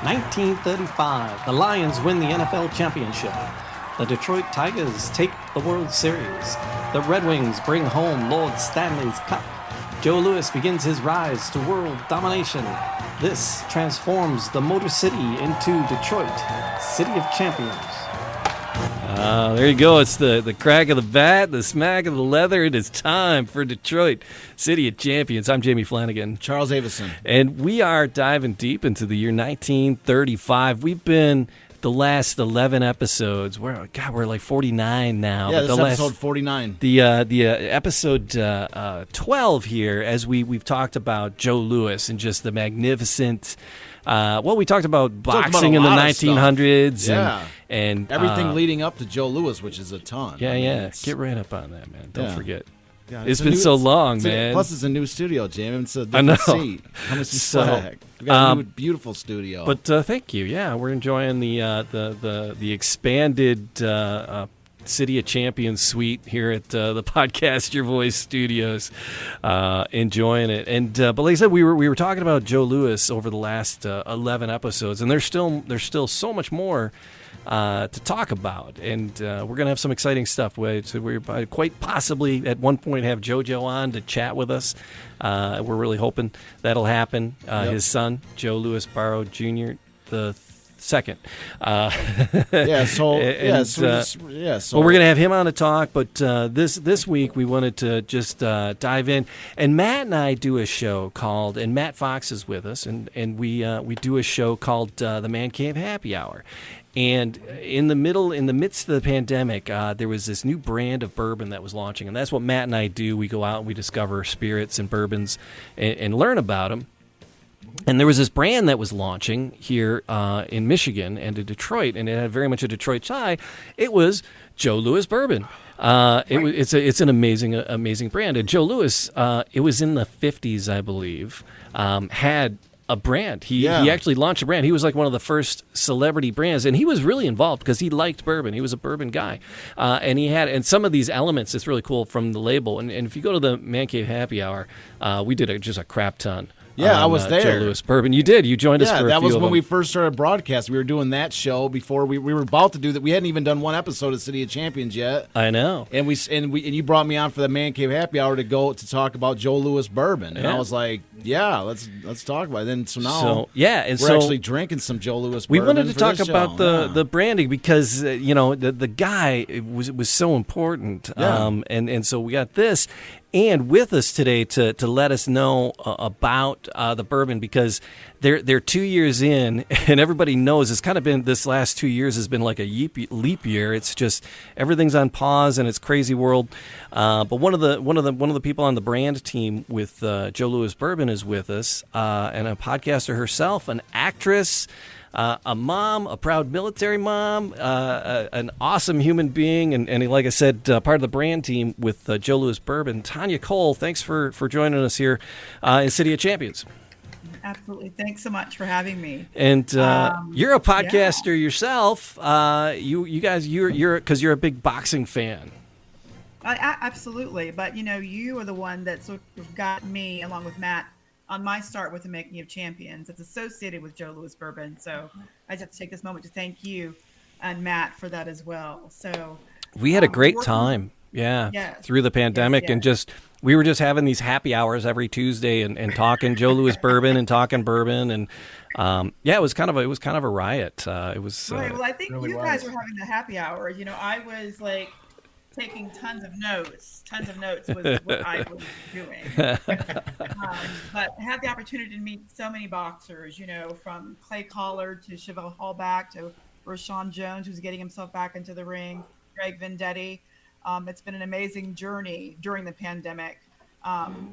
1935, the Lions win the NFL championship. The Detroit Tigers take the World Series. The Red Wings bring home Lord Stanley's Cup. Joe Louis begins his rise to world domination. This transforms the Motor City into Detroit, City of Champions. There you go. It's the crack of the bat, the smack of the leather. It is time for Detroit, City of Champions. I'm Jamie Flanagan. Charles Avison. And we are diving deep into the year 1935. We've been the last 11 episodes. We're like 49 now. Yeah, but this the episode last, 49. The episode 12 here, as we've talked about Joe Louis and just the magnificent. We talked about boxing in the 1900s and everything leading up to Joe Louis, which is a ton. Yeah. Get right up on that, man. Don't forget. Yeah, it's been so long, man. Plus, it's a new studio, Jamie. It's a different seat. Come with some swag. We got a new, beautiful studio. But thank you. Yeah, we're enjoying the expanded City of Champions suite here at the Podcast Your Voice Studios. Enjoying it. And but like I said, we were talking about Joe Louis over the last 11 episodes, and there's still so much more to talk about, and we're going to have some exciting stuff. So we're quite possibly at one point have JoJo on to chat with us. We're really hoping that'll happen. His son, Joe Louis Barrow Jr., the second. So we're going to have him on to talk, but this week we wanted to just dive in, and Matt and I do a show called, and Matt Fox is with us, and we do a show called the Man Cave Happy Hour. And in the midst of the pandemic, there was this new brand of bourbon that was launching, and that's what Matt and I do. We go out and we discover spirits and bourbons and learn about them. And there was this brand that was launching here in Michigan and in Detroit, and it had very much a Detroit tie. It was Joe Louis Bourbon. It's an amazing brand. And Joe Louis, it was in the 50s, I believe, had a brand. He actually launched a brand. He was like one of the first celebrity brands, and he was really involved because he liked bourbon. He was a bourbon guy, and some of these elements. It's really cool from the label. And if you go to the Man Cave Happy Hour, we did just a crap ton. Yeah, I was there. Joe Louis Bourbon. You did. You joined us for a few that was of when them. we first started broadcasting. We were doing that show before we were about to do that. We hadn't even done one episode of City of Champions yet. I know. And you brought me on for the Man Cave Happy Hour to talk about Joe Louis Bourbon, and I was like, let's talk about it. And now we're actually drinking some Joe Louis Bourbon. We wanted to talk about the branding because the guy was so important. And so we got this. And with us today to let us know about the bourbon, because they're 2 years in, and everybody knows it's kind of been, this last 2 years has been like a leap year. It's just everything's on pause and it's crazy world. But one of the people on the brand team with Joe Louis Bourbon is with us, and a podcaster herself, an actress. A mom, a proud military mom, an awesome human being, and like I said, part of the brand team with Joe Louis Bourbon. Tonya Cole, thanks for joining us here in City of Champions. Absolutely. Thanks so much for having me. And you're a podcaster yourself. You guys, because you're a big boxing fan. Absolutely. But, you are the one that sort of got me, along with Matt, on my start with the Making of Champions. It's associated with Joe Louis Bourbon. So I just have to take this moment to thank you and Matt for that as well. So we had a great time. Through the pandemic, and we were just having these happy hours every Tuesday and talking Joe Louis Bourbon and talking bourbon, and it was kind of a riot. It was right. Well, I think really you guys were having the happy hour. I was like taking tons of notes was what I was doing. But I had the opportunity to meet so many boxers, from Clay Collard to Chevelle Hallback to Rashawn Jones, who's getting himself back into the ring, Greg Vendetti. It's been an amazing journey during the pandemic,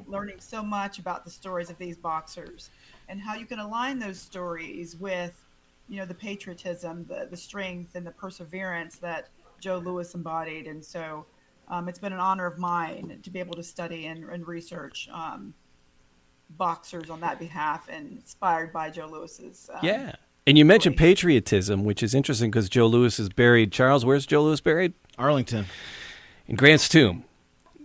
learning so much about the stories of these boxers and how you can align those stories with, the patriotism, the strength, and the perseverance that Joe Louis embodied. And so it's been an honor of mine to be able to study and research boxers on that behalf, and inspired by Joe Louis's. And you mentioned patriotism, which is interesting because Joe Louis is buried. Charles, where's Joe Louis buried? Arlington. In Grant's tomb.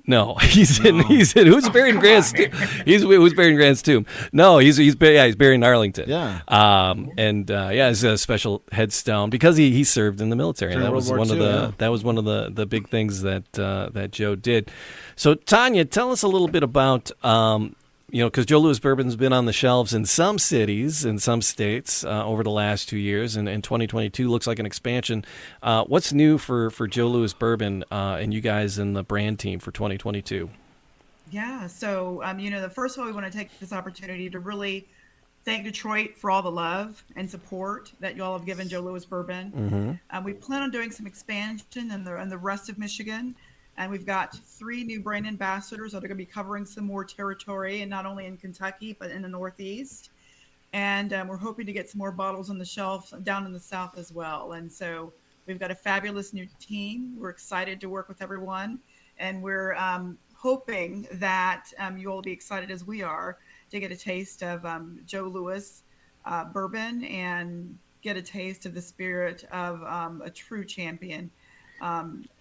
No, he's in who's buried in Grant's who's buried in Grant's tomb. No, he's buried in Arlington. Yeah. It's a special headstone because he served in the military. And that was one of the big things that Joe did. So Tonya, tell us a little bit about because Joe Louis Bourbon's been on the shelves in some cities, in some states over the last 2 years, and 2022 looks like an expansion. What's new for Joe Louis Bourbon and you guys in the brand team for 2022? Yeah, so, the first of all, we want to take this opportunity to really thank Detroit for all the love and support that you all have given Joe Louis Bourbon. Mm-hmm. We plan on doing some expansion in the rest of Michigan. And we've got 3 new brand ambassadors that are going to be covering some more territory, and not only in Kentucky, but in the Northeast. And we're hoping to get some more bottles on the shelf down in the South as well. And so we've got a fabulous new team. We're excited to work with everyone. And we're hoping that you all will be excited as we are to get a taste of Joe Louis Bourbon and get a taste of the spirit of a true champion.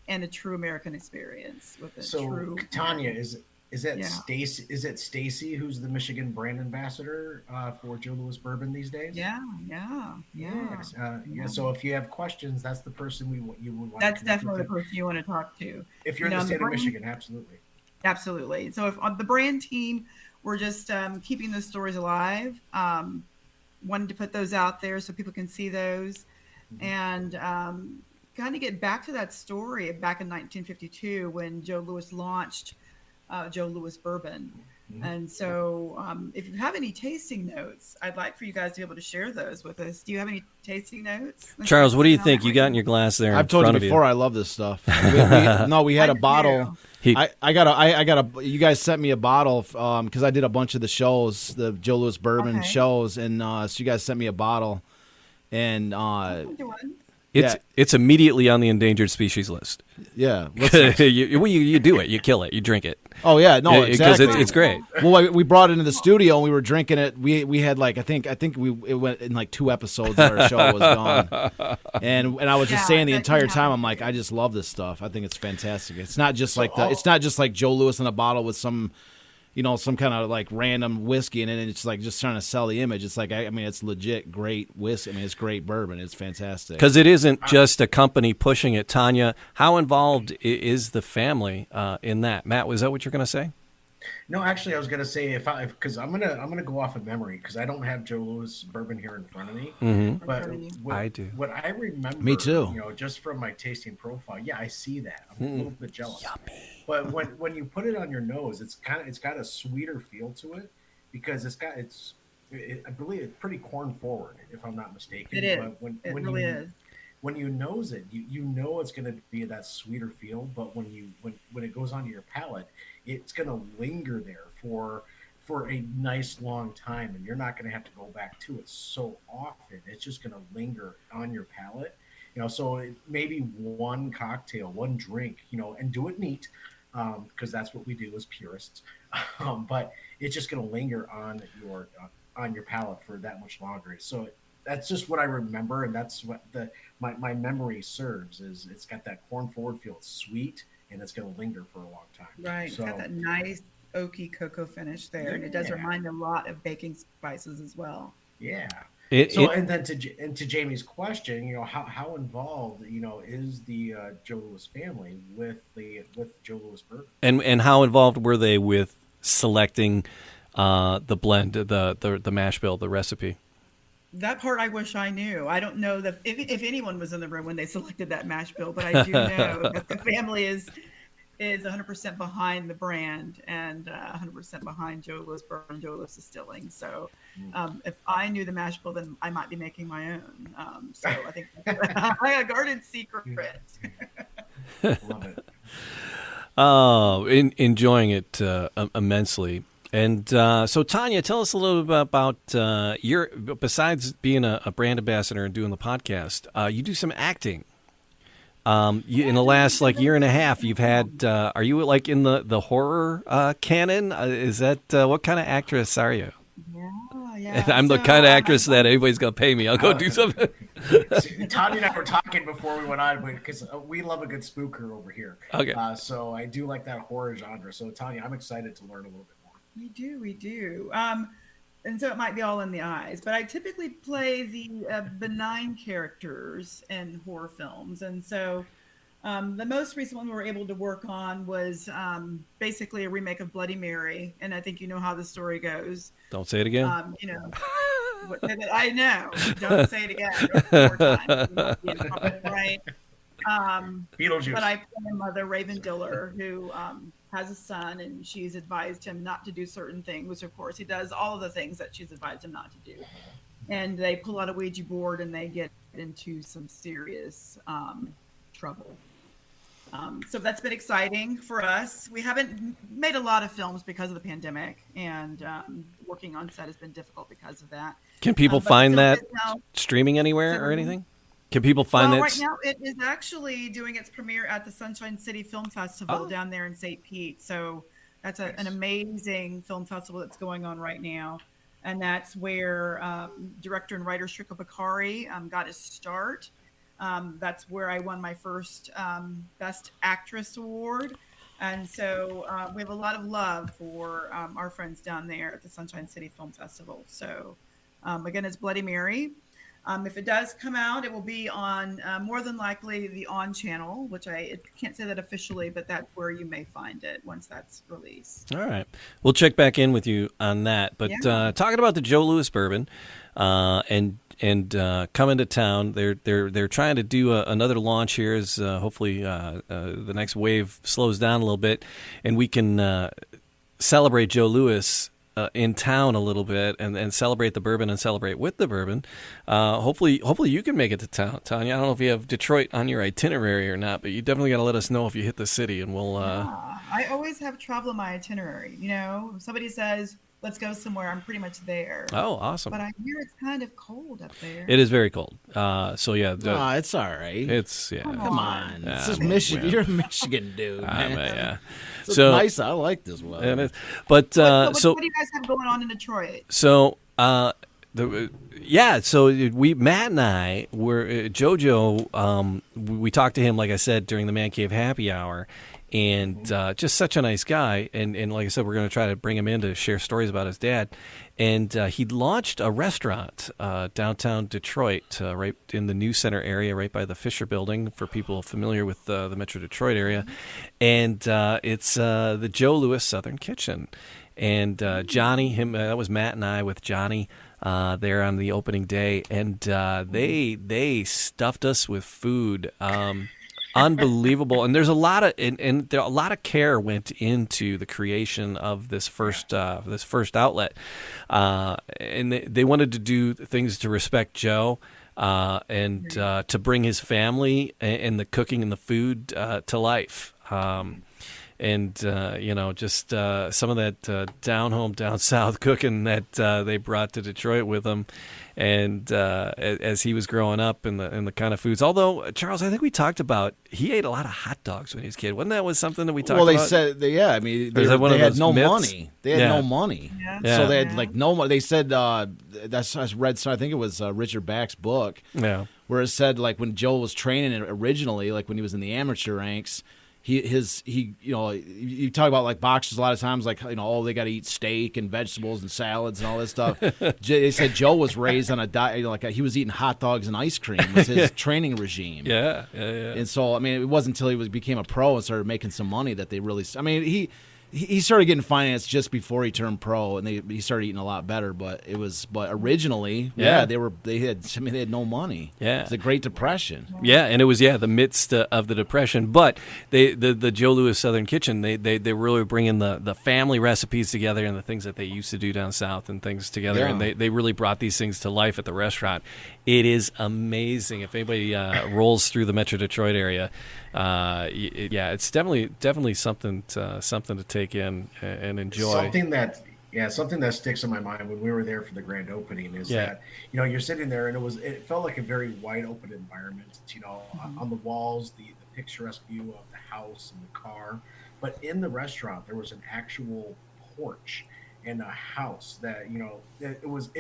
And a true American experience with true. Tonya, is that Stacy? Is it Stacy who's the Michigan brand ambassador for Joe Louis Bourbon these days? Yeah. So if you have questions, that's the person you would want. That's definitely the person you want to talk to. If you're in the state of Michigan, absolutely. Absolutely. So if on the brand team, we're just keeping those stories alive. Wanted to put those out there so people can see those, and kind of get back to that story back in 1952 when Joe Louis launched Joe Louis Bourbon. And so if you have any tasting notes, I'd like for you guys to be able to share those with us. Do you have any tasting notes? Charles, what do you think? You got in your glass there. I've told you before, I love this stuff. We had a bottle. I got a. You guys sent me a bottle because I did a bunch of the shows, the Joe Louis Bourbon shows, and so you guys sent me a bottle, and it's immediately on the endangered species list. Yeah, you do it, you kill it, you drink it. Oh yeah, no, exactly. Because it's great. Well, we brought it into the studio and we were drinking it. We had I think it went in 2 episodes that our show was gone. And I was just saying the entire time, I'm like, I just love this stuff. I think it's fantastic. It's not just it's not just like Joe Louis in a bottle with some some kind of random whiskey in it, and it's just trying to sell the image. It's it's legit great whiskey. It's great bourbon. It's fantastic. Because it isn't just a company pushing it. Tonya, how involved is the family in that? Matt, was that what you're going to say? No, actually, I was going to say because I'm gonna go off of memory because I don't have Joe Louis Bourbon here in front of me. Mm-hmm. But I do. What I remember, me too. Just from my tasting profile, I see that. I'm a little bit jealous. Yummy. But when you put it on your nose, it's got a sweeter feel to it because I believe it's pretty corn forward, if I'm not mistaken. It is. But it really is. When you nose it, you know it's going to be that sweeter feel. But when it goes onto your palate, it's going to linger there for a nice long time, and you're not going to have to go back to it so often. It's just going to linger on your palate. So maybe one cocktail, one drink, and do it neat, because that's what we do as purists. But it's just going to linger on your palate for that much longer. So that's just what I remember, and that's what my memory serves. Is it's got that corn forward feel. It's sweet, and it's going to linger for a long time. Right. So, it's got that nice oaky cocoa finish there, and it does remind me a lot of baking spices as well. Yeah. And then to Jamie's question, how involved is the Joe Louis family with Joe Louis Bourbon, and how involved were they with selecting the blend, the mash bill, the recipe? That part I wish I knew. I don't know if anyone was in the room when they selected that mash bill, but I do know that the family is 100% behind the brand and 100% behind Joe Louis Bourbon, Joe Louis Distilling. So if I knew the mash bill, then I might be making my own. So I think I got a garden secret. Love it. Oh, enjoying it immensely. And so, Tonya, tell us a little bit about your. Besides being a brand ambassador and doing the podcast, you do some acting. In the last year and a half, you've had. Are you in the horror canon? Is that what kind of actress are you? Yeah. I'm the kind of actress that anybody's gonna pay me. I'll go do something. Tonya and I were talking before we went on, because we love a good spooker over here. Okay. So I do like that horror genre. So Tonya, I'm excited to learn a little bit more. We do. And so it might be all in the eyes, but I typically play the benign characters in horror films. And so the most recent one we were able to work on was basically a remake of Bloody Mary. And I think you know how the story goes. Don't say it again. I know. Don't say it again. One more time. Right. Beetlejuice. But I play a mother, Raven Diller, who has a son, and she's advised him not to do certain things, which of course he does all of the things that she's advised him not to do. And they pull out a Ouija board and they get into some serious trouble. So that's been exciting for us. We haven't made a lot of films because of the pandemic, and working on set has been difficult because of that. Can people find that now streaming anywhere or anything? Can people find that? Right now it is actually doing its premiere at the Sunshine City Film Festival down there in St. Pete. So that's an amazing film festival that's going on right now. And that's where director and writer Shrika Bakari got his start. That's where I won my first Best Actress award. And so we have a lot of love for our friends down there at the Sunshine City Film Festival. So again, it's Bloody Mary. If it does come out, it will be on more than likely the On channel, which I can't say that officially, but that's where you may find it once that's released. All right. We'll check back in with you on that. But talking about the Joe Louis Bourbon and coming to town, they're trying to do another launch here as hopefully the next wave slows down a little bit and we can celebrate Joe Louis in town a little bit and celebrate the bourbon and celebrate with the bourbon. Hopefully you can make it to town, Tonya. I don't know if you have Detroit on your itinerary or not, but you definitely got to let us know if you hit the city, and we'll. I always have travel in my itinerary. You know, if somebody says let's go somewhere, I'm pretty much there. Oh, awesome! But I hear it's kind of cold up there. It is very cold. So yeah, it's all right. It's Come on. This is Michigan. You're a Michigan dude, man. Yeah. It's nice. I like this weather. It is. But what do you guys have going on in Detroit? So Matt and I were JoJo. We talked to him, like I said, during the Man Cave Happy Hour, and just such a nice guy. And like I said, we're going to try to bring him in to share stories about his dad. And he launched a restaurant downtown Detroit, right in the News Center area, right by the Fisher Building, for people familiar with the Metro Detroit area. And it's the Joe Louis Southern Kitchen. And Johnny, that was Matt and I with Johnny there on the opening day. And they stuffed us with food. Unbelievable. And there's a lot of care went into the creation of this first outlet, and they wanted to do things to respect Joe and to bring his family and the cooking and the food to life. Just some of that down south cooking that they brought to Detroit with them, and as he was growing up and the kind of foods. Although, Charles, I think we talked about he ate a lot of hot dogs when he was a kid. Wasn't that something that we talked about? Well, they said, they had no money. They had no money. Yeah. So they had no money. They said, I read, I think it was Richard Back's book, where it said, like, when Joe was training originally, like when he was in the amateur ranks, you talk about like boxers a lot of times, like, they got to eat steak and vegetables and salads and all this stuff. They said Joe was raised on a diet, he was eating hot dogs and ice cream was his training regime. Yeah. And so, it wasn't until he became a pro and started making some money that they really, he started getting financed just before he turned pro, and he started eating a lot better. But originally, they had no money. Yeah, it was the Great Depression. Yeah, and it was the midst of the Depression. But the Joe Louis Southern Kitchen, they really bringing the family recipes together and the things that they used to do down south and things together, and they really brought these things to life at the restaurant. It is amazing. If anybody rolls through the Metro Detroit area, it's definitely something to take in and enjoy. Something that sticks in my mind when we were there for the grand opening is that you're sitting there and it felt like a very wide open environment. On the walls, the picturesque view of the house and the car, but in the restaurant there was an actual porch and a house that it was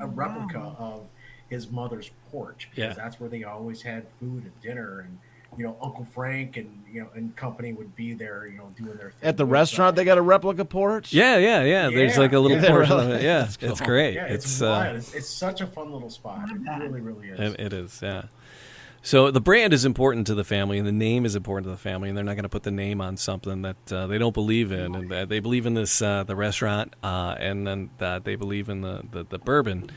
a replica of his mother's porch, because that's where they always had food and dinner, and Uncle Frank and and company would be there, doing their thing. At the restaurant, they got a replica porch. Yeah. There's like a little portion of it. Yeah, Cool. it's great. Yeah, it's wild. It's such a fun little spot. It really, really is. It is. Yeah. So the brand is important to the family, and the name is important to the family, and they're not going to put the name on something that they don't believe in, and they believe in this the restaurant, and then they believe in the bourbon.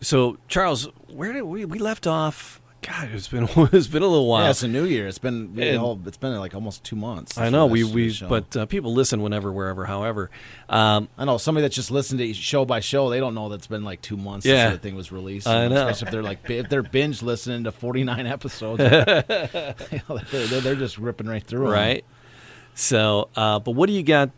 So Charles, where did we left off? God, it's been a little while. Yeah, it's a new year. It's been like almost 2 months. I know but people listen whenever, wherever, however. I know somebody that just listened to show by show. They don't know that it's been like 2 months since the thing was released. I know. Especially if they're binge listening to 49 episodes. they're just ripping right through them. Right. So, but what do you got?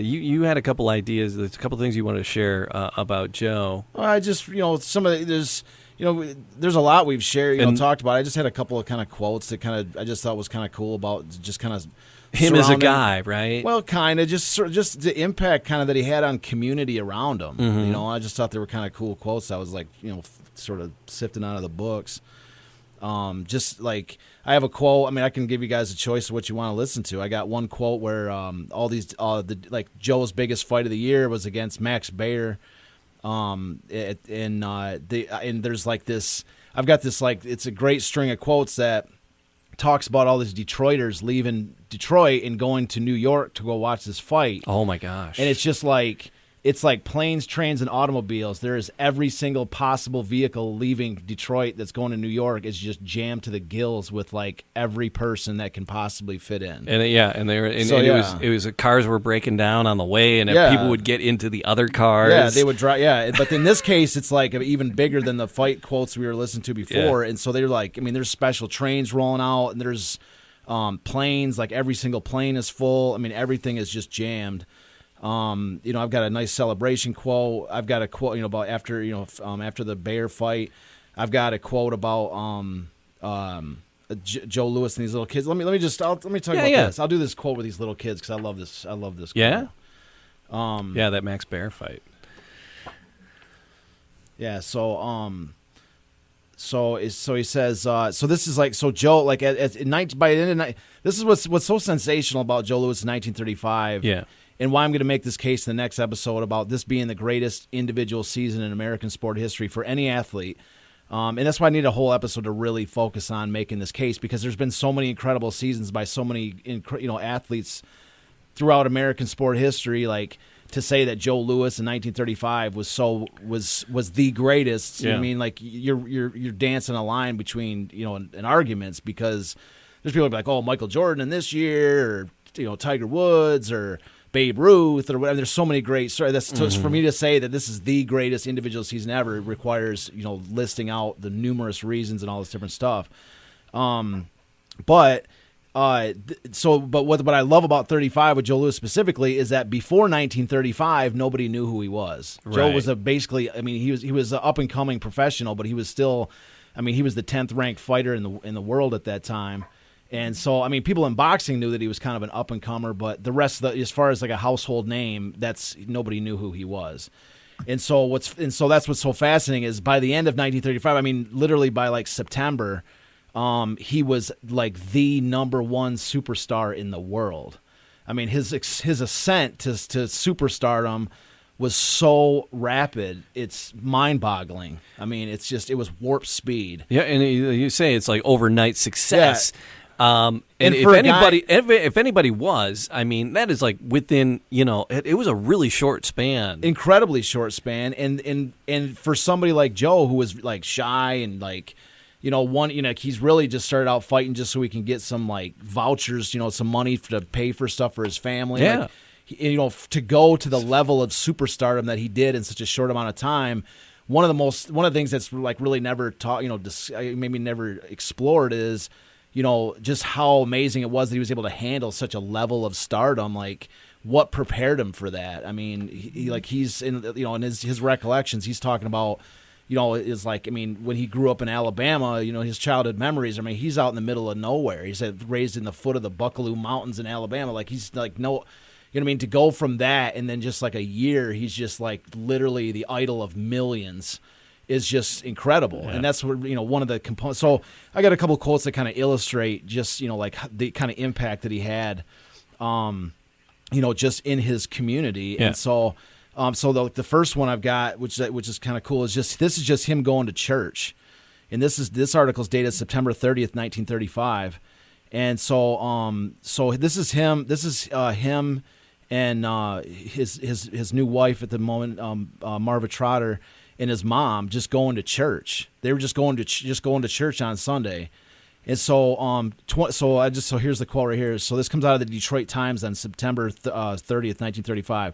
You had a couple ideas. There's a couple things you wanted to share about Joe. Well, I just some of there's. There's a lot we've shared, talked about. I just had a couple of kind of quotes that I just thought was kind of cool about just kind of him as a guy, right? Well, kind of just the impact kind of that he had on community around him. Mm-hmm. I just thought they were kind of cool quotes. I was like, sort of sifting out of the books. Just like I have a quote. I mean, I can give you guys a choice of what you want to listen to. I got one quote where all these Joe's biggest fight of the year was against Max Baer. And there's like this. I've got this it's a great string of quotes that talks about all these Detroiters leaving Detroit and going to New York to go watch this fight. Oh my gosh! And it's just like it's like planes, trains, and automobiles. There is every single possible vehicle leaving Detroit that's going to New York is just jammed to the gills with like every person that can possibly fit in. And it was cars were breaking down on the way, and people would get into the other cars. Yeah, they would drive. Yeah, but in this case, it's like even bigger than the fight quotes we were listening to before. And so they're like, I mean, there's special trains rolling out, and there's planes. Like every single plane is full. I mean, everything is just jammed. I've got a nice celebration quote. I've got a quote, about after the Bear fight. I've got a quote about Joe Louis and these little kids. Let me talk about this. I'll do this quote with these little kids because I love this. I love this quote. Yeah. That Max Baer fight. Yeah. So he says. So this is like Joe by the end of this is what's so sensational about Joe Louis in 1935. Yeah. And why I'm going to make this case in the next episode about this being the greatest individual season in American sport history for any athlete. And that's why I need a whole episode to really focus on making this case, because there's been so many incredible seasons by so many athletes throughout American sport history. Like to say that Joe Louis in 1935 was the greatest. Yeah. I mean, like you're dancing a line between and arguments, because there's people like, oh, Michael Jordan in this year, or Tiger Woods, or Babe Ruth, or whatever. There's so many great stories. So for me to say that this is the greatest individual season ever requires listing out the numerous reasons and all this different stuff. But what I love about 35 with Joe Louis specifically is that before 1935 nobody knew who he was. Right. Joe was he was an up and coming professional, but he was still, he was the 10th ranked fighter in the world at that time. And so, people in boxing knew that he was kind of an up-and-comer, but the rest of as far as like a household name, nobody knew who he was. And so that's what's so fascinating is by the end of 1935, literally by like September, he was like the number one superstar in the world. His ascent to superstardom was so rapid, it's mind-boggling. It was warp speed. Yeah, and you say it's like overnight success. Yeah. And if anybody was, that is like within, it was a really short span. Incredibly short span. And for somebody like Joe, who was like shy and like, he's really just started out fighting just so he can get some like vouchers, some money to pay for stuff for his family. Yeah. Like, to go to the level of superstardom that he did in such a short amount of time. One of the things that's like really never taught, maybe never explored is, just how amazing it was that he was able to handle such a level of stardom. Like, what prepared him for that? He's in, in his recollections, he's talking about, is like, when he grew up in Alabama, his childhood memories. He's out in the middle of nowhere. He's raised in the foot of the Buckaloo Mountains in Alabama. Like, he's like, no, to go from that and then just like a year, he's just like literally the idol of millions. is just incredible. And that's what, one of the components. So I got a couple quotes that kind of illustrate just, like the kind of impact that he had, just in his community. Yeah. And so, the first one I've got, which is kind of cool, is this is just him going to church. And this article is dated September 30th, 1935. And so this is him. This is him and his new wife at the moment, Marva Trotter, and his mom just going to church. They were just going to church on Sunday. And so here's the quote right here. So this comes out of the Detroit Times on September 30th, 1935.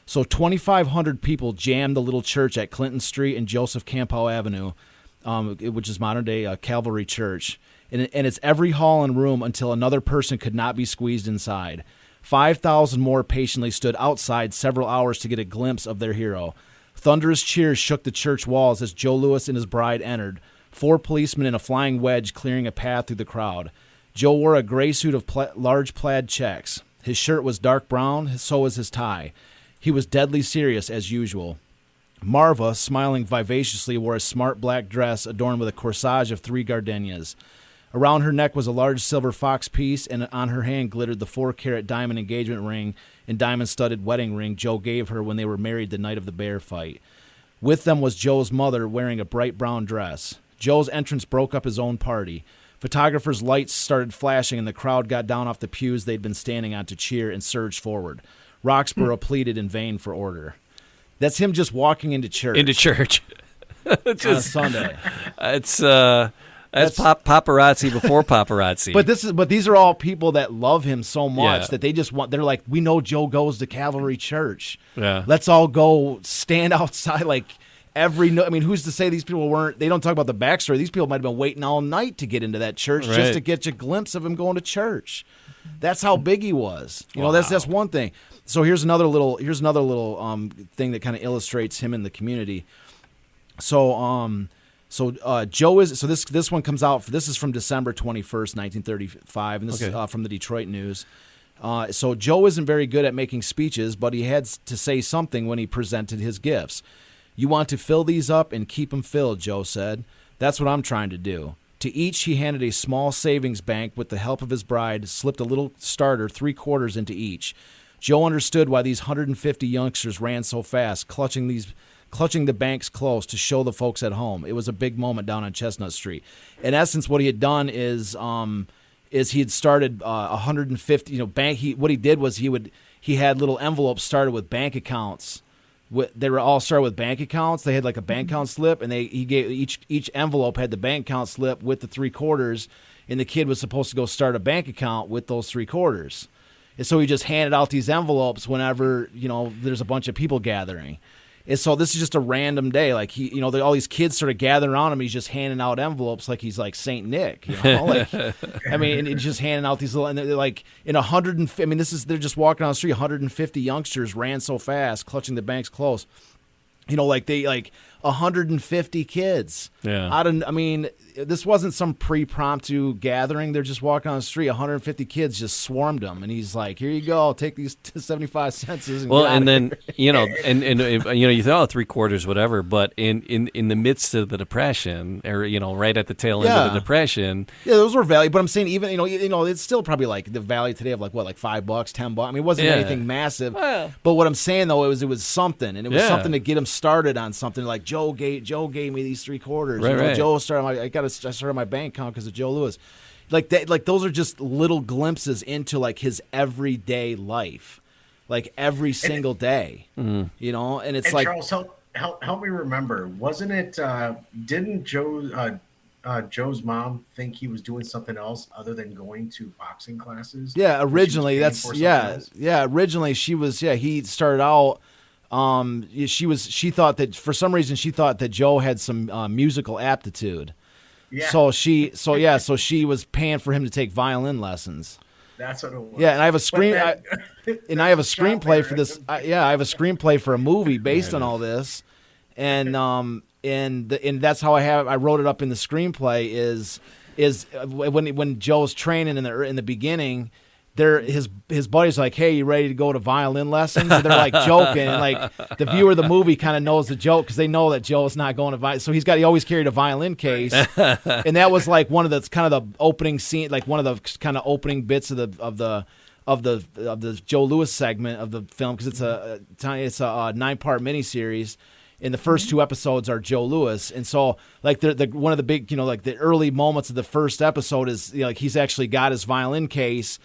So 2,500 people jammed the little church at Clinton Street and Joseph Campow Avenue, which is modern day Calvary Church. And it's every hall and room until another person could not be squeezed inside. 5,000 more patiently stood outside several hours to get a glimpse of their hero. Thunderous cheers shook the church walls as Joe Louis and his bride entered, 4 policemen in a flying wedge clearing a path through the crowd. Joe wore a gray suit of large plaid checks. His shirt was dark brown, so was his tie. He was deadly serious, as usual. Marva, smiling vivaciously, wore a smart black dress adorned with a corsage of 3 gardenias. Around her neck was a large silver fox piece, and on her hand glittered the 4-carat diamond engagement ring and diamond-studded wedding ring Joe gave her when they were married the night of the bear fight. With them was Joe's mother, wearing a bright brown dress. Joe's entrance broke up his own party. Photographers' lights started flashing, and the crowd got down off the pews they'd been standing on to cheer and surged forward. Roxborough pleaded in vain for order. That's him just walking into church. On a Sunday. That's paparazzi before paparazzi. But these are all people that love him so much Yeah. that they're like, we know Joe goes to Calvary Church. Yeah. Let's all go stand outside who's to say these people weren't, they don't talk about the backstory. These people might have been waiting all night to get into that church just to get a glimpse of him going to church. That's how big he was. That's one thing. So here's another little thing that kind of illustrates him in the community. So Joe is, so this one comes out, this is from December 21st, 1935, and this is from the Detroit News. So Joe isn't very good at making speeches, but he had to say something when he presented his gifts. You want to fill these up and keep them filled, Joe said. That's what I'm trying to do. To each, he handed a small savings bank with the help of his bride, slipped a little starter 3/4 into each. Joe understood why these 150 youngsters ran so fast, clutching the banks close to show the folks at home. It was a big moment down on Chestnut Street. In essence, what he had done is he had started 150. What he did was he had little envelopes started with bank accounts. They were all started with bank accounts. They had like a bank account slip, and he gave each envelope had the bank account slip with the 3/4, and the kid was supposed to go start a bank account with those 3/4. And so he just handed out these envelopes whenever there's a bunch of people gathering. And so this is just a random day. Like all these kids sort of gathering around him. He's just handing out envelopes like he's like Saint Nick. And he's just handing out these little. And they're like in 150. They're just walking down the street. 150 youngsters ran so fast, clutching the banks close. 150 kids. Yeah. This wasn't some pre-promptu gathering. They're just walking on the street. 150 kids just swarmed him, and he's like, "Here you go, take these 75 cents." And then you thought 3/4, whatever. But in the midst of the Depression, or right at the tail end of the Depression, those were value. But I'm saying even it's still probably like the value today of like $5, $10. It wasn't anything massive. But what I'm saying though, it was something, and it was something to get him started on something. Like Joe gave me these 3/4. Right. Joe started. I started my bank account because of Joe Louis. Like that. Like those are just little glimpses into like his everyday life, like every single day. And it's like Charles, help me remember. Wasn't it? Didn't Joe's mom think he was doing something else other than going to boxing classes? Yeah, originally originally he started out. She thought that Joe had some musical aptitude. Yeah. So she was paying for him to take violin lessons. That's what it was. Yeah, and I have a screenplay for this. I have a screenplay for a movie based on all this, and that's how I wrote it up in the screenplay is when Joe's training in the beginning. his buddy's like, hey, you ready to go to violin lessons? And they're like joking, and like the viewer of the movie kind of knows the joke because they know that Joe's not going to violin. So he always carried a violin case, and that was like one of the kind of the opening scene, like one of the kind of opening bits of the Joe Louis segment of the film, because it's a 9-part miniseries. And the first 2 episodes are Joe Louis, and so like the one of the big, like the early moments of the first episode is like he's actually got his violin case.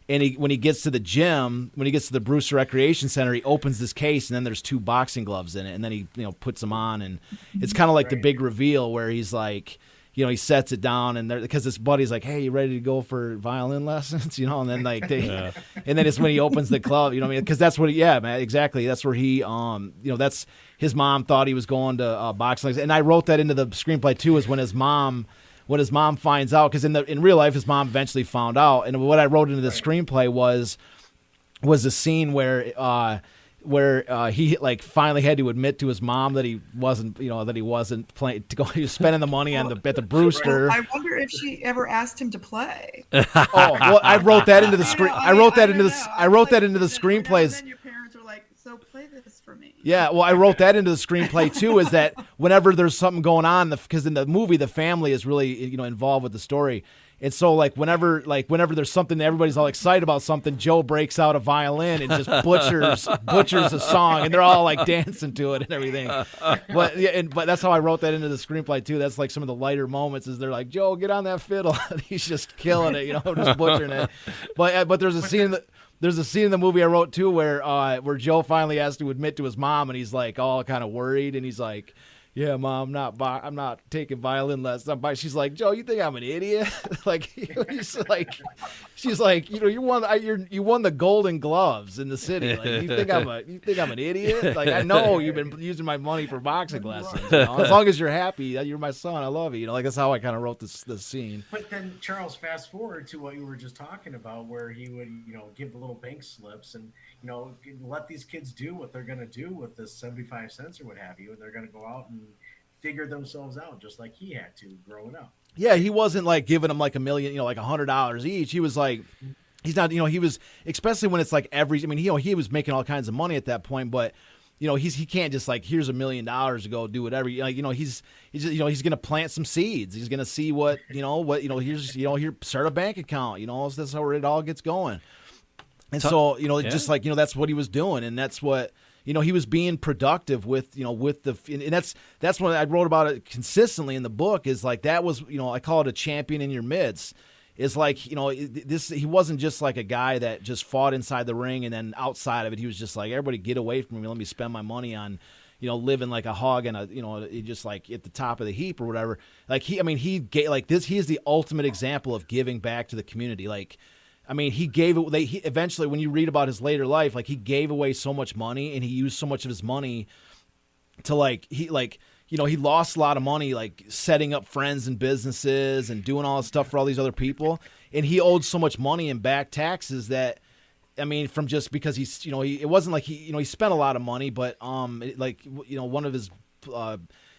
And when he gets to the gym, when he gets to the Brewster Recreation Center, he opens this case, and then there's 2 boxing gloves in it, and then he puts them on, and it's kind of like the big reveal where he's like, he sets it down, and because his buddy's like, hey, you ready to go for violin lessons, and then like and then it's when he opens the glove, because that's what man, exactly, that's where he that's his mom thought he was going to boxing lessons, and I wrote that into the screenplay too, is when his mom finds out, because in real life his mom eventually found out, and what I wrote into the screenplay was a scene where he like finally had to admit to his mom that he wasn't playing to go. He was spending the money at the Brewster. I wonder if she ever asked him to play. I wrote that into the screen. I wrote that into the screenplays. Then your parents were like, "So play this for me." Yeah, well, I wrote that into the screenplay too. Is that whenever there's something going on, because in the movie the family is really involved with the story. And so, whenever there's something, everybody's all excited about something, Joe breaks out a violin and just butchers a song, and they're all like dancing to it and everything. But that's how I wrote that into the screenplay too. That's like some of the lighter moments. Is they're like, Joe, get on that fiddle, and he's just killing it, just butchering it. But there's a scene in the movie I wrote too where Joe finally has to admit to his mom, and he's like all kind of worried, and he's like, yeah, Mom, I'm not taking violin lessons. She's like, Joe, you think I'm an idiot? She's like, you won the Golden Gloves in the city. Like, you think I'm an idiot? Like, I know you've been using my money for boxing lessons. As long as you're happy, you're my son. I love you. Like, that's how I kind of wrote this scene. But then Charles, fast forward to what you were just talking about, where he would give the little bank slips and let these kids do what they're going to do with this 75 cents or what have you, and they're going to go out and figure themselves out just like he had to growing up. Yeah, he wasn't like giving them like $1 million, like $100 each. He was like, he's not, he was, especially when it's like he was making all kinds of money at that point, but he can't just like, here's $1 million to go do whatever. Like, he's going to plant some seeds. He's going to see here, start a bank account, that's how it all gets going. And so, just like, that's what he was doing. And that's what, he was being productive with and that's what I wrote about it consistently in the book, is like, that was, I call it a champion in your midst. Is like, he wasn't just like a guy that just fought inside the ring and then outside of it, he was just like, everybody get away from me. Let me spend my money on, living like a hog and just like at the top of the heap or whatever. Like he is the ultimate example of giving back to the community. Like, he gave it. He eventually, when you read about his later life, like he gave away so much money, and he used so much of his money to he lost a lot of money, like setting up friends and businesses and doing all this stuff for all these other people, and he owed so much money in back taxes that, from just because he's, it wasn't like he spent a lot of money, but one of his,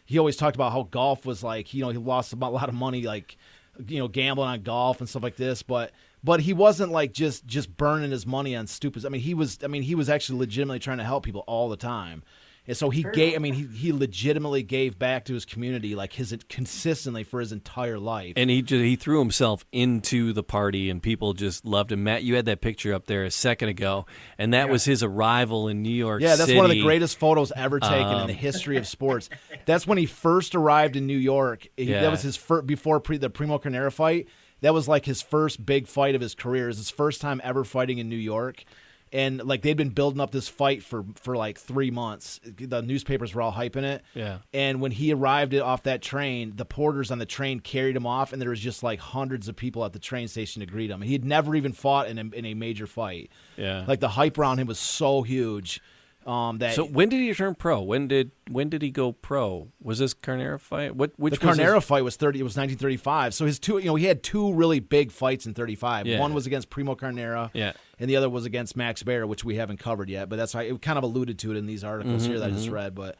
he always talked about how golf was like, he lost a lot of money, like, gambling on golf and stuff like this, but he wasn't like just burning his money on stupid. He was actually legitimately trying to help people all the time. And so he he legitimately gave back to his community, like consistently for his entire life. And he threw himself into the party, and people just loved him. Matt, you had that picture up there a second ago, and that was his arrival in New York City. Yeah, that's one of the greatest photos ever taken in the history of sports. That's when he first arrived in New York. That was his first, before the Primo Carnera fight. That was like his first big fight of his career. It was his first time ever fighting in New York. And like they'd been building up this fight for like 3 months. The newspapers were all hyping it. Yeah. And when he arrived off that train, the porters on the train carried him off, and there was just like hundreds of people at the train station to greet him. And he'd never even fought in a major fight. Yeah. Like the hype around him was so huge. So when did he turn pro? When did he go pro? Was this Carnera fight? The Carnera fight was 1935. So his two, he had 2 really big fights in 35. Yeah. One was against Primo Carnera, and the other was against Max Baer, which we haven't covered yet. But that's why it kind of alluded to it in these articles here that I just read. But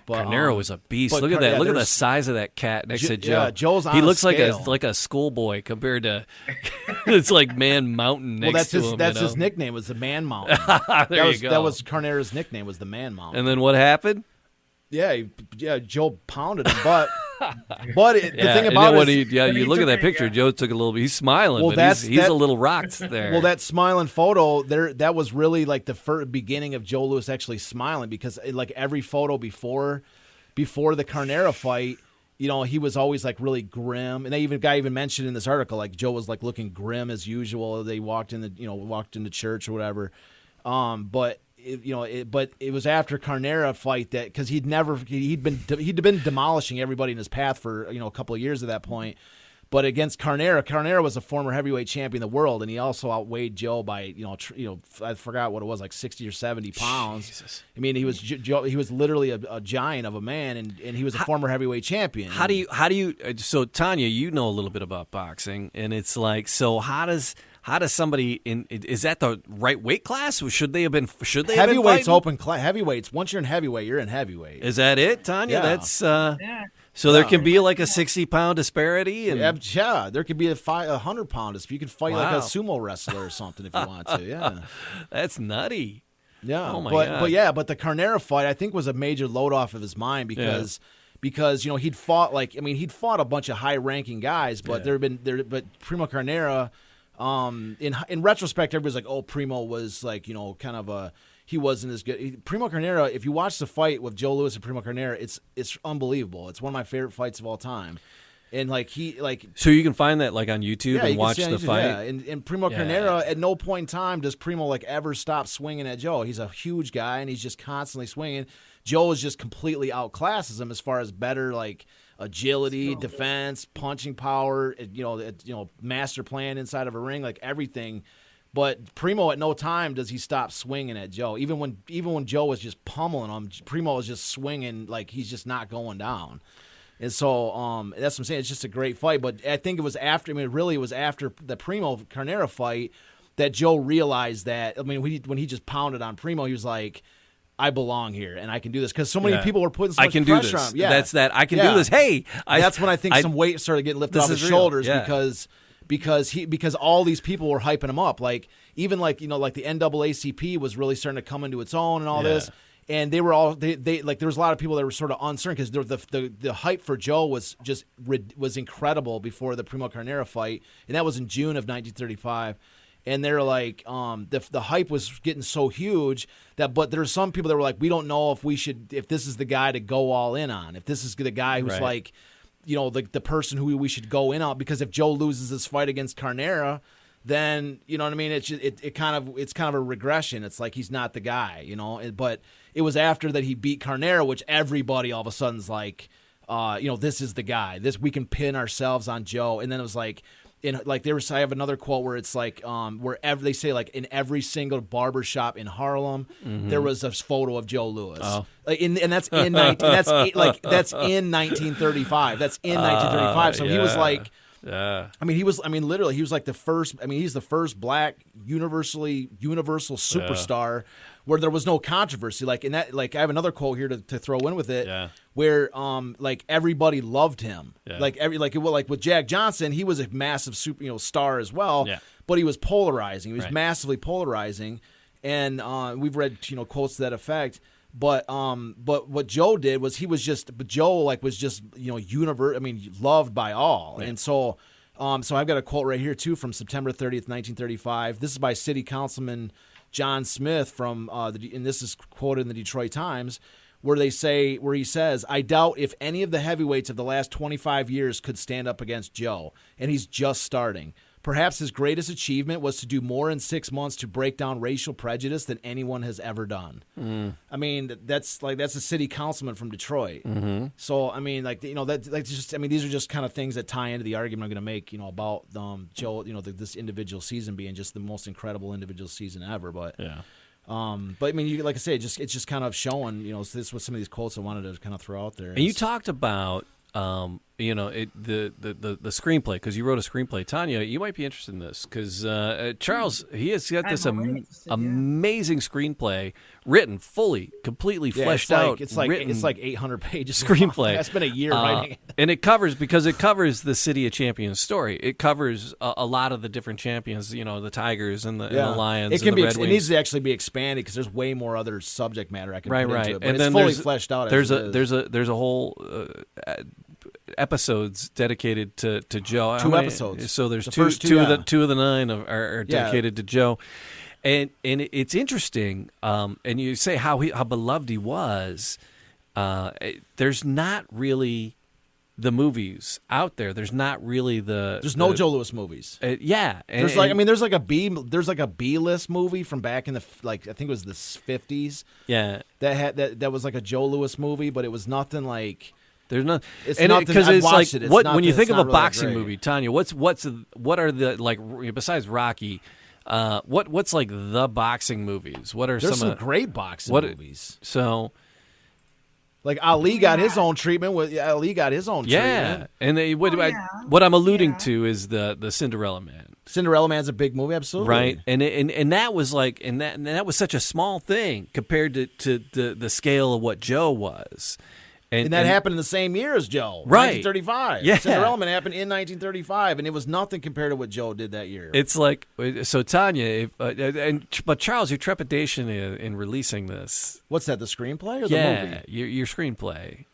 Carnera was a beast. Look at that! Look at the size of that cat next to Joe. Yeah, Joe's on he looks scale. like a schoolboy compared to. It's like Man Mountain next to him. That's his nickname, was the Man Mountain. There you go. That was Carnera's nickname, was the Man Mountain. And then what happened? Yeah, Joe pounded him, but the thing about it, you look at that picture. Joe took a little bit. He's smiling, but he's a little rocked there. Well, that smiling photo that was really like the beginning of Joe Louis actually smiling, because like every photo before the Carnera fight, he was always like really grim, and the guy even mentioned in this article like Joe was like looking grim as usual. They walked into church or whatever, but. But it was after Carnera fight that, because he'd been demolishing everybody in his path for a couple of years at that point. But against Carnera was a former heavyweight champion of the world, and he also outweighed Joe by I forgot what it was, like 60 or 70 pounds. Jesus. I mean, he was literally a giant of a man, and he was a former heavyweight champion. How do you so Tonya, you know a little bit about boxing, and it's like, so how does somebody is that the right weight class? Should they have been heavyweights open class? Heavyweights, once you're in heavyweight, you're in heavyweight. Is that it, Tonya? Yeah. That's so there can be like a 60-pound disparity, and there could be a 100-pound. You could fight like a sumo wrestler or something if you want to. Yeah, that's nutty. Yeah, oh my God. But the Carnera fight I think was a major load off of his mind because he'd fought a bunch of high ranking guys, but but Primo Carnera. In retrospect, everybody's like, "Oh, Primo was like, kind of he wasn't as good." Primo Carnera, if you watch the fight with Joe Louis and Primo Carnera, it's unbelievable. It's one of my favorite fights of all time. And so you can find that like on YouTube and watch the fight. Yeah, and Primo Carnera, at no point in time does Primo like ever stop swinging at Joe. He's a huge guy and he's just constantly swinging. Joe is just completely outclasses him as far as better like agility, defense, punching power, master plan inside of a ring, like everything. But Primo, at no time does he stop swinging at Joe. Even when Joe was just pummeling him, Primo was just swinging like he's just not going down. And so that's what I'm saying. It's just a great fight. But I think it was after. I mean, really, it was after the Primo Carnera fight that Joe realized that. I mean, when he just pounded on Primo, he was like, I belong here and I can do this, because so many people were putting so much pressure on him. Yeah, that's that. I can do this. Hey, that's when I think some weight started getting lifted off his shoulders because all these people were hyping him up. Like even like the NAACP was really starting to come into its own and all this. And they were all they like there was a lot of people that were sort of uncertain because the hype for Joe was incredible before the Primo Carnera fight, and that was in June of 1935. And they're like, the hype was getting so huge but there were some people that were like, we don't know if this is the guy to go all in on, if this is the guy who's like, the person who we should go in on, because if Joe loses this fight against Carnera, then you know what I mean. It's kind of a regression. It's like he's not the guy, But it was after that he beat Carnera, which everybody all of a sudden's like, this is the guy. We can pin ourselves on Joe. And then it was like. I have another quote where it's like wherever they say like in every single barbershop in Harlem there was a photo of Joe Louis. Oh. And that's in 1935. That's in 1935. So he was like literally he was like the first. I mean, he's the first black universal superstar where there was no controversy. Like in that, like I have another quote here to throw in with it, where like everybody loved him. Yeah. Like with Jack Johnson, he was a massive star as well. Yeah. But he was polarizing. He was massively polarizing, and we've read quotes to that effect. But what Joe did was Joe was just loved by all. Right. And so I've got a quote right here too from September 30th, 1935. This is by City Councilman John Smith from and this is quoted in the Detroit Times, where he says, "I doubt if any of the heavyweights of the last 25 years could stand up against Joe, and he's just starting. Perhaps his greatest achievement was to do more in 6 months to break down racial prejudice than anyone has ever done." I mean, that's a city councilman from Detroit. Mm-hmm. So I mean, these are just kind of things that tie into the argument I'm going to make, about Joe, this individual season being just the most incredible individual season ever. But but I mean, like I say, it's just kind of showing, so this was some of these quotes I wanted to kind of throw out there. And you talked about the screenplay, because you wrote a screenplay. Tonya, you might be interested in this because Charles, he has got this amazing screenplay written, completely fleshed out. It's like written 800 pages screenplay. That's been a year writing it. And it covers the City of Champions story. It covers a lot of the different champions, the Tigers and the Lions. It can and the be. Red It Wings. needs to actually be expanded because there's way more other subject matter I can put into it. But And it's then fully fleshed out. There's a whole episodes dedicated to Joe. Two episodes. So there's The two first two, two of the 9 are dedicated to Joe, and it's interesting. And you say how beloved he was. There's not really the movies out there. There's not really There's no Joe Louis movies. Yeah, There's like a B list movie from back in the I think it was the 50s. Yeah, that was like a Joe Louis movie, but it was nothing like. There's not, it's and nothing. because I've it's watched like it. It's what not when you that- think it's of not a really boxing great. movie, Tonya. What are the like besides Rocky? What's like the boxing movies? What are There's some of great boxing what movies. So Like Ali got his own treatment. Ali got his own treatment. and what I'm alluding to is the Cinderella Man. Cinderella Man's a big movie, absolutely. Right, and that was like, and that was such a small thing compared to the scale of what Joe was, And that happened in the same year as Joe, right? 1935. Yeah, Cinderella Man happened in 1935, and it was nothing compared to what Joe did that year. It's like so, Tonya, but Charles, your trepidation in releasing this. What's that? The screenplay or the movie? Your screenplay.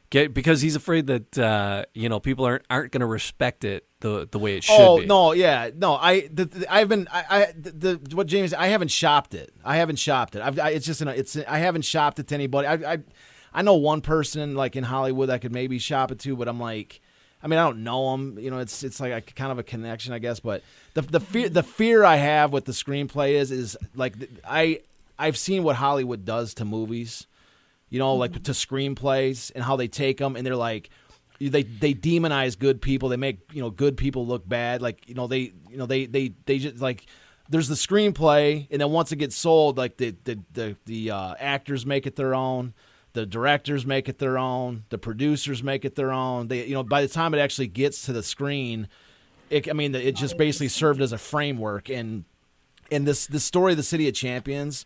Because he's afraid that people aren't going to respect it the way it should be. Oh no, yeah, no. What James? I haven't shopped it. I haven't shopped it. I haven't shopped it to anybody. I know one person like in Hollywood that could maybe shop it to, but I'm like, I don't know him. It's like a kind of a connection, I guess. But the fear I have with the screenplay is like I've seen what Hollywood does to movies. Like to screenplays and how they take them and they're like, they demonize good people. They make good people look bad. Like they just like there's the screenplay and then once it gets sold, like the actors make it their own, the directors make it their own, the producers make it their own. They by the time it actually gets to the screen, it just basically served as a framework. And this story of the City of Champions.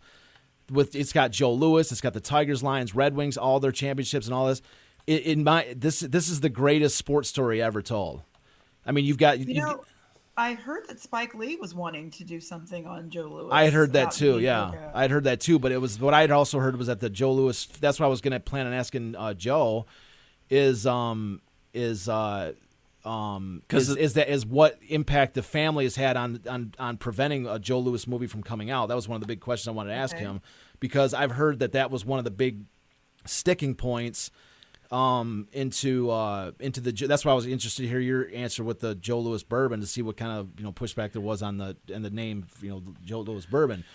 It's got Joe Louis, it's got the Tigers, Lions, Red Wings, all their championships and all this. This is the greatest sports story ever told. You've got. I heard that Spike Lee was wanting to do something on Joe Louis. I had heard that too. Yeah, I had heard that too. But it was what I had also heard was that the Joe Louis. That's why I was going to plan on asking Joe. Is what impact the family has had on preventing a Joe Louis movie from coming out. That was one of the big questions I wanted to ask him because I've heard that was one of the big sticking points into the. That's why I was interested to hear your answer with the Joe Louis Bourbon to see what kind of pushback there was on the name Joe Louis Bourbon.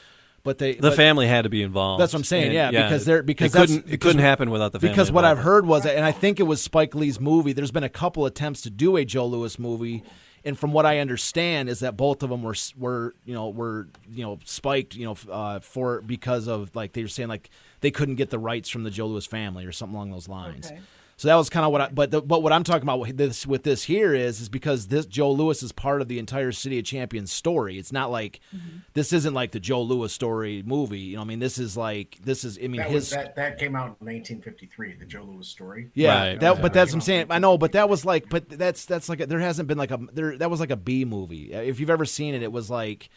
But the family had to be involved. That's what I'm saying. Because it couldn't happen without the family. Because what I've heard was, and I think it was Spike Lee's movie. There's been a couple attempts to do a Joe Louis movie, and from what I understand is that both of them were spiked for because of like they were saying like they couldn't get the rights from the Joe Louis family or something along those lines. Okay. So that was kind of what but what I'm talking about with this here is because this Joe Louis is part of the entire City of Champions story. It's not like this isn't like the Joe Louis story movie. This is that came out in 1953, the Joe Louis story. Yeah, right. That's what I'm saying. I know, but that was like, that's like there hasn't been like that was like a B movie. If you've ever seen it, it was like.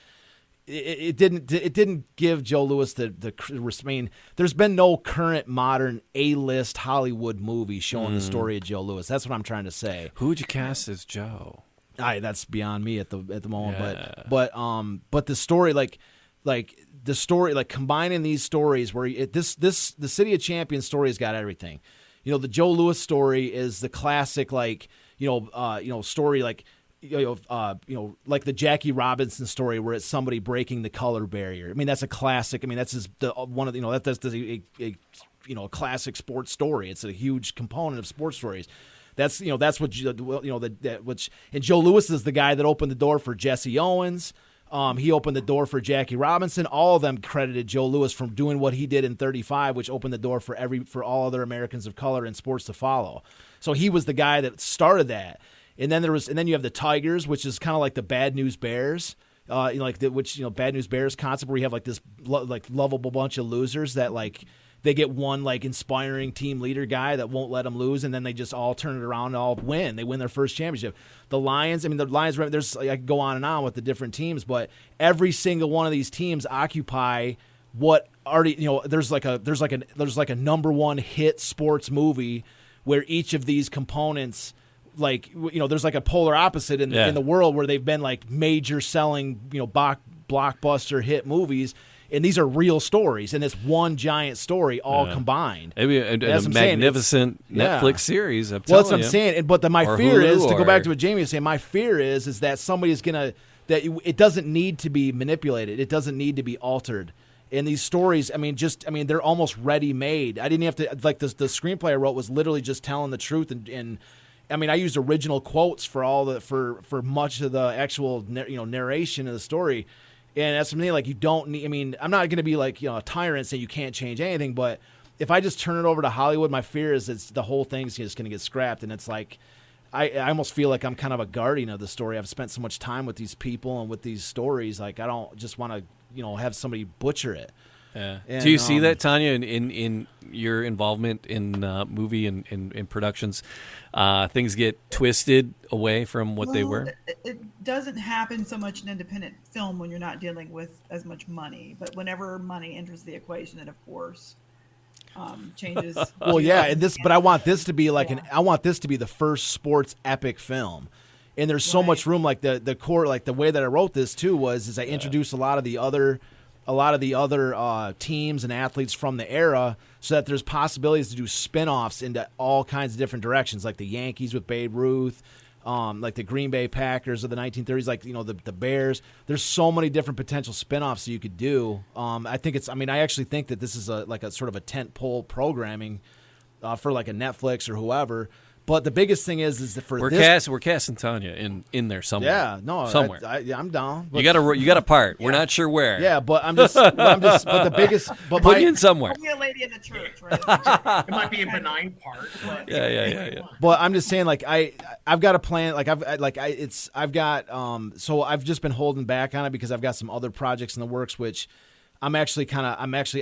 It didn't give Joe Louis the there's been no current modern A-list Hollywood movie showing the story of Joe Louis. That's what I'm trying to say. Who would you cast as Joe? That's beyond me at the moment. Yeah. But the story combining these stories where the City of Champions story has got everything. The Joe Louis story is the classic story like. Like the Jackie Robinson story where it's somebody breaking the color barrier. That's a classic. That's one of that's a classic sports story. It's a huge component of sports stories. That's what and Joe Louis is the guy that opened the door for Jesse Owens, He opened the door for Jackie Robinson. All of them credited Joe Louis from doing what he did in 35, which opened the door for all other Americans of color in sports to follow. So he was the guy that started that. And then you have the Tigers, which is kind of like the Bad News Bears. Bad News Bears concept where you have like this lovable bunch of losers that like they get one like inspiring team leader guy that won't let them lose, and then they just all turn it around and all win. They win their first championship. The Lions, there's I could go on and on with the different teams, but every single one of these teams occupy what already there's like a number one hit sports movie where each of these components. There's like a polar opposite in the world where they've been like major selling, blockbuster hit movies, and these are real stories, and it's one giant story all combined. Maybe a magnificent Netflix series. That's what I'm saying. But my fear is, to go back to what Jamie was saying, my fear is that somebody's that it doesn't need to be manipulated. It doesn't need to be altered. And these stories, they're almost ready made. I didn't have to the screenplay I wrote was literally just telling the truth and I used original quotes for much of the actual narration of the story, and that's something like you don't need. I'm not going to be like a tyrant saying you can't change anything, but if I just turn it over to Hollywood, my fear is the whole thing's just going to get scrapped, and it's like I almost feel like I'm kind of a guardian of the story. I've spent so much time with these people and with these stories, like I don't just want to have somebody butcher it. Yeah. And, do you see that, Tonya, in your involvement in movie and in productions? Things get twisted away from what they were? It doesn't happen so much in independent film when you're not dealing with as much money. But whenever money enters the equation, it, of course, changes. Well, yeah, but I want this to be I want this to be the first sports epic film. And there's so much room, like the core, like the way that I wrote this, too, was I introduced a lot of the other teams and athletes from the era so that there's possibilities to do spin-offs into all kinds of different directions, like the Yankees with Babe Ruth, like the Green Bay Packers of the 1930s, like, the Bears. There's so many different potential spin-offs that you could do. I actually think that this is a sort of a tent pole programming for like a Netflix or whoever. But the biggest thing is that we're casting Tonya in there somewhere. Yeah, no, somewhere. I'm down. But you got a part. We're not sure where. Yeah, but I'm just. But the biggest. But put you in somewhere. I'll be a lady in the church, right? It might be a benign part. But Yeah. But I'm just saying, like I've got a plan. So I've just been holding back on it because I've got some other projects in the works, which I'm actually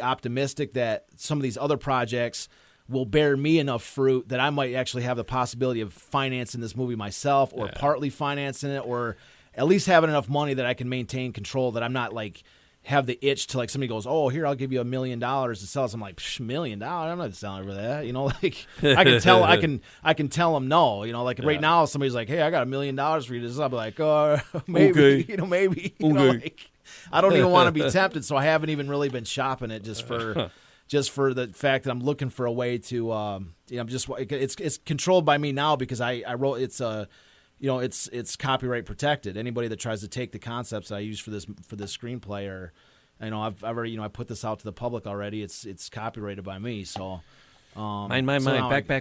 optimistic that some of these other projects will bear me enough fruit that I might actually have the possibility of financing this movie myself, or partly financing it, or at least having enough money that I can maintain control, that I'm not like have the itch to like somebody goes, oh, here, I'll give you $1 million to sell. So I'm like, $1 million? I'm not selling for that. Like I can tell them no. Like right now, somebody's like, hey, I got $1 million for you to sell. I'll be like, maybe, okay. Maybe. Okay. I don't even want to be tempted, so I haven't even really been shopping it just for the fact that I'm looking for a way to, it's controlled by me now because I wrote it's copyright protected. Anybody that tries to take the concepts that I use for this screenplay, or I've already I put this out to the public already. It's copyrighted by me. So mine,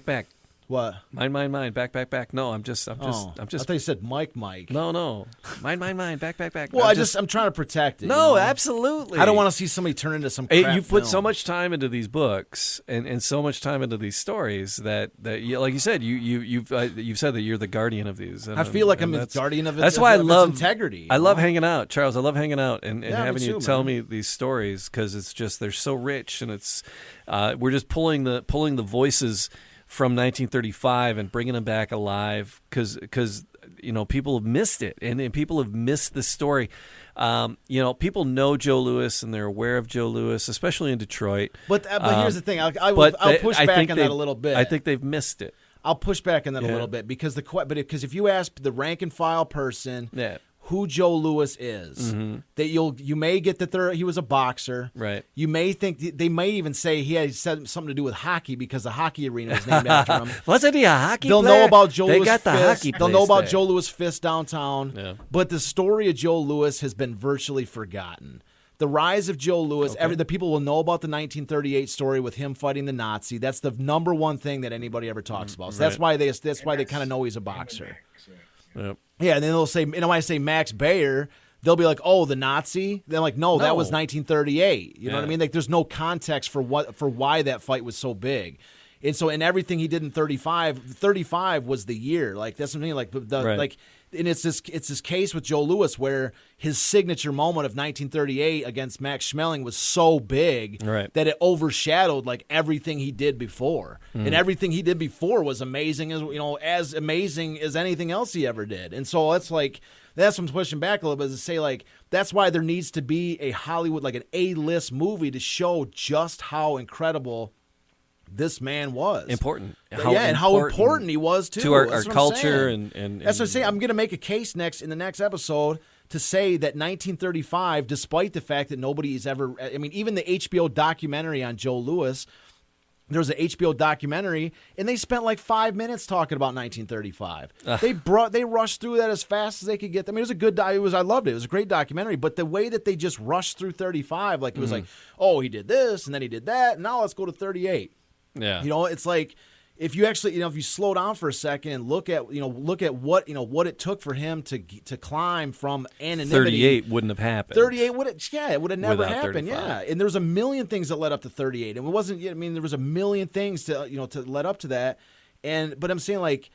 back. What? Mine, back. No, I'm just. I thought you said Mike. No. Mine, back. Well, I'm trying to protect it. No, absolutely. I don't want to see somebody turn into some crap You've put film. so much time into these books and so much time into these stories that like you said, you've said that you're the guardian of these. I feel like I'm the guardian of it. That's why I love integrity. I love hanging out, Charles. I love hanging out and having me you too, tell man. me these stories, because it's just they're so rich, and it's we're just pulling the voices from 1935 and bringing them back alive, because people have missed it, and people have missed the story. People know Joe Louis and they're aware of Joe Louis, especially in Detroit. But here's the thing. I'll push back on that a little bit. I think they've missed it. I'll push back on that a little bit because if you ask the rank and file person who Joe Louis is, that you may get that he was a boxer. Right. You may think they may even say he had something to do with hockey because the hockey arena was named after him. Wasn't he a hockey They'll player? know about Joe They Louis got the Fist. hockey They'll know place about there. Joe Louis Fist downtown. Yeah. But the story of Joe Louis has been virtually forgotten. The rise of Joe Louis, the people will know about the 1938 story with him fighting the Nazi. That's the number one thing that anybody ever talks about. So that's why they kind of know he's a boxer. Yep. Yeah, and then they'll say, when I say Max Bayer, they'll be like, "Oh, the Nazi." They're like, "No, that No. was 1938." You know what I Yeah. mean? Like, there's no context for why that fight was so big. And so, in everything he did in 35 was the year. Like, that's what I mean. Like, Right. like, and it's this case with Joe Louis where his signature moment of 1938 against Max Schmeling was so big Right. that it overshadowed like everything he did before. And everything he did before was amazing, as amazing as anything else he ever did. And so it's like, that's what I'm pushing back a little bit, is to say, like, that's why there needs to be a Hollywood, like an A-list movie to show just how incredible this man was. Important. And how important he was too to our That's what I'm culture saying. and That's what I'm saying. I'm going to make a case in the next episode to say that 1935, despite the fact that nobody's ever, I mean, even the HBO documentary on Joe Louis, there was an HBO documentary, and they spent like 5 minutes talking about 1935. They rushed through that as fast as they could get. I mean, it was a good. I loved it. It was a great documentary. But the way that they just rushed through 35, like it was like, oh, he did this, and then he did that, and now let's go to 38. Yeah. It's like, if you actually, if you slow down for a second and look at what, what it took for him to climb from anonymity. 38 wouldn't have happened. 38 it would have never Without happened. 35. Yeah. And there was a million things that led up to 38. And it wasn't, I mean, there was a million things to led up to that. But I'm saying, like,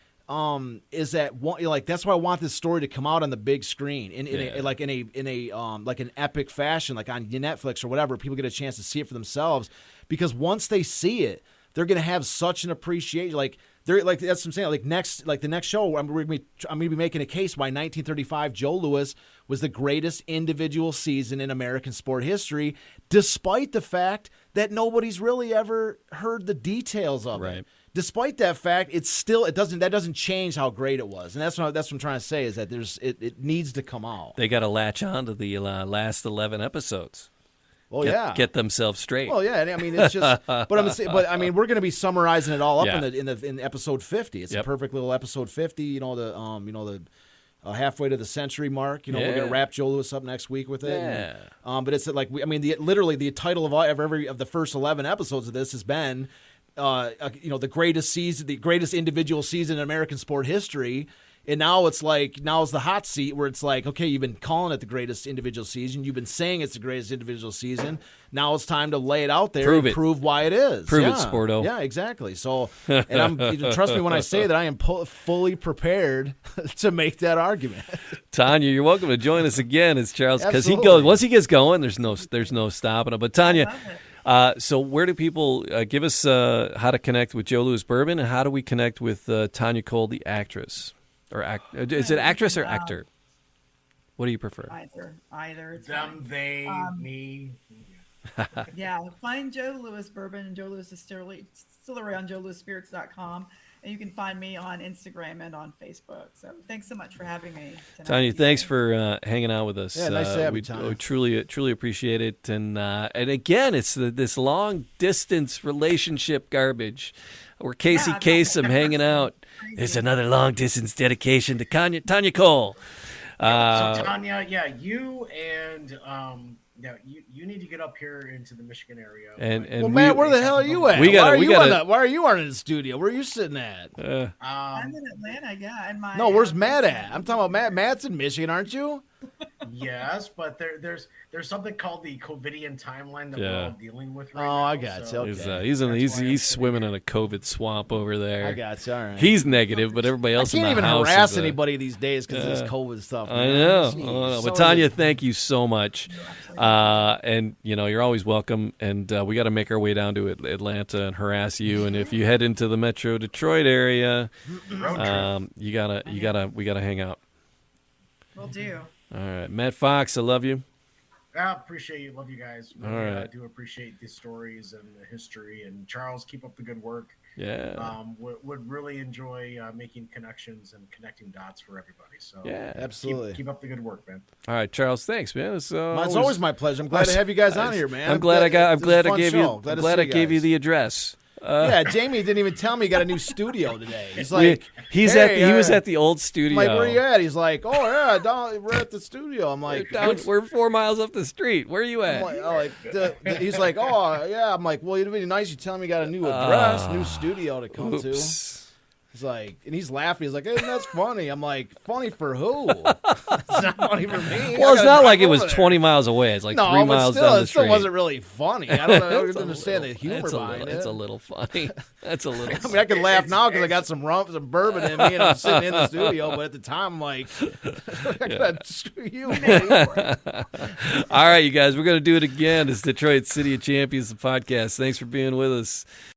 is that one, like, that's why I want this story to come out on the big screen in an epic fashion, like on Netflix or whatever. People get a chance to see it for themselves, because once they see it, they're going to have such an appreciation. That's what I'm saying. The next show, I'm going to be making a case why 1935 Joe Louis was the greatest individual season in American sport history, despite the fact that nobody's really ever heard the details of Right. it. Despite that fact, that doesn't change how great it was, and that's what I'm trying to say, is that it needs to come out. They got to latch on to the last 11 episodes. Well, Get themselves straight. Well, yeah. I mean, it's just, but I mean, we're going to be summarizing it all up Yeah. in episode 50. It's a perfect little episode 50. The halfway to the century mark. We're going to wrap Joe Louis up next week with it. Yeah. But it's like, literally the title of every of the first 11 episodes of this has been, the greatest season, the greatest individual season in American sport history. And now it's the hot seat where it's like, okay, you've been calling it the greatest individual season. You've been saying it's the greatest individual season. Now it's time to lay it out there and prove why it is. Prove it, Sporto. Yeah, exactly. So, and trust me when I say that I am fully prepared to make that argument. Tonya, you're welcome to join us again. It's Charles, because once he gets going, there's no stopping him. But Tonya, so where do people give us how to connect with Joe Louis Bourbon, and how do we connect with Tonya Cole, the actress? Or is it actress or actor? What do you prefer? Either. It's Them, fine. they, me. Yeah, find Joe Louis Bourbon and Joe Louis Distillery on joelouisspirits.com. And you can find me on Instagram and on Facebook. So thanks so much for having me tonight. Tonya, thanks for hanging out with us. Yeah, nice to have you, we Tonya. truly appreciate it. And again, it's this long distance relationship garbage. Where Casey Kasem hanging out. There's another long distance dedication to Tonya Cole. So Tonya, you and you need to get up here into the Michigan area. And Matt, where the hell are you at? We gotta, why are you in the studio? Where are you sitting at? I'm in Atlanta, yeah. And where's Matt at? I'm talking about Matt. Matt's in Michigan, aren't you? Yes, but there's something called the COVIDian timeline that we're all dealing with right now. I got you. So Okay. He's swimming in a COVID swamp over there. I got you. All right. He's negative, but everybody else I can't in the even house harass is anybody these days because of this COVID stuff. I man. know. Jeez. But Tonya, thank you so much. And you're always welcome. And we got to make our way down to Atlanta and harass you. And if you head into the Metro Detroit area, we gotta hang out. Will do. All right, Matt Fox, I love you. I appreciate you. Love you guys. All right. I do appreciate the stories and the history. And Charles, keep up the good work. Yeah. Would really enjoy making connections and connecting dots for everybody. So Yeah, absolutely. Keep up the good work, man. All right, Charles. Thanks, man. It's always my pleasure. I'm glad to have you guys on here, man. I'm glad I gave you you the address. Yeah, Jamie didn't even tell me he got a new studio today. He's like, he was at the old studio. I'm like, where are you at? He's like, oh yeah, we're at the studio. I'm like, we're 4 miles up the street. Where are you at? He's like, oh yeah. I'm like, well, it'd be nice you tell me you got a new address, new studio to come to. It's like, and he's laughing. He's like, "Isn't that funny?" I'm like, "Funny for who?" It's not funny for me. Well, it's not like it was 20 miles away. It's like 3 miles still, down the it still street. wasn't really funny. I don't understand the humor behind it. It's a little funny. That's a little. I mean, I can laugh now because I got some bourbon in me, and I'm sitting in the studio. But at the time, I'm like, "Screw you, man." All right, you guys, we're going to do it again. It's Detroit City of Champions, the podcast. Thanks for being with us.